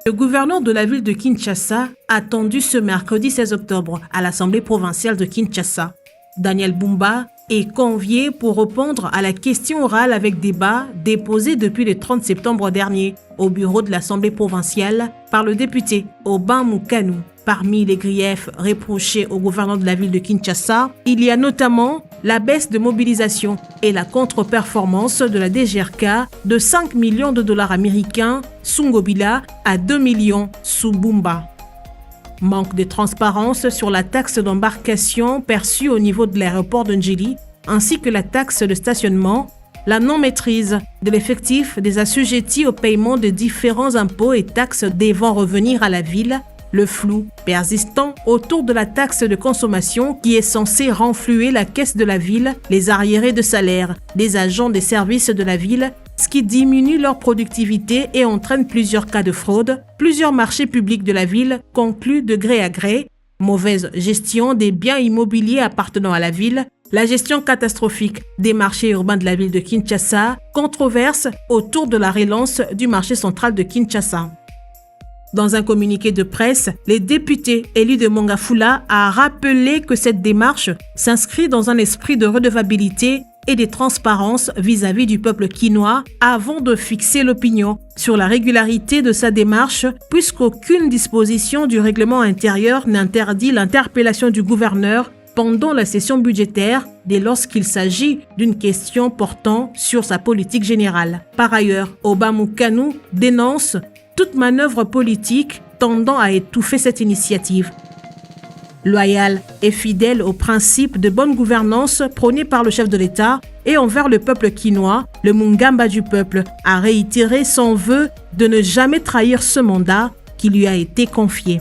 Le gouverneur de la ville de Kinshasa, attendu ce mercredi 16 octobre à l'Assemblée provinciale de Kinshasa. Daniel Bumba est convié pour répondre à la question orale avec débat déposée depuis le 30 septembre dernier au bureau de l'Assemblée provinciale par le député Aubin Moukanou. Parmi les griefs reprochés au gouverneur de la ville de Kinshasa, il y a notamment la baisse de mobilisation et la contre-performance de la DGRK de 5 millions de dollars américains sous Ngobila à 2 millions sous Bumba. Manque de transparence sur la taxe d'embarcation perçue au niveau de l'aéroport de Njili, ainsi que la taxe de stationnement, la non-maîtrise de l'effectif des assujettis au paiement de différents impôts et taxes devant revenir à la ville, le flou persistant autour de la taxe de consommation qui est censée renflouer la caisse de la ville, les arriérés de salaire des agents des services de la ville, ce qui diminue leur productivité et entraîne plusieurs cas de fraude, plusieurs marchés publics de la ville conclus de gré à gré, mauvaise gestion des biens immobiliers appartenant à la ville, la gestion catastrophique des marchés urbains de la ville de Kinshasa, controverse autour de la relance du marché central de Kinshasa. Dans un communiqué de presse, les députés élus de Mongafula a rappelé que cette démarche s'inscrit dans un esprit de redevabilité et de transparence vis-à-vis du peuple kinois avant de fixer l'opinion sur la régularité de sa démarche puisqu'aucune disposition du règlement intérieur n'interdit l'interpellation du gouverneur pendant la session budgétaire dès lorsqu'il s'agit d'une question portant sur sa politique générale. Par ailleurs, Aubin Moukanou dénonce toute manœuvre politique tendant à étouffer cette initiative. Loyal et fidèle aux principes de bonne gouvernance prônés par le chef de l'État et envers le peuple kinois, le Mungamba du peuple a réitéré son vœu de ne jamais trahir ce mandat qui lui a été confié.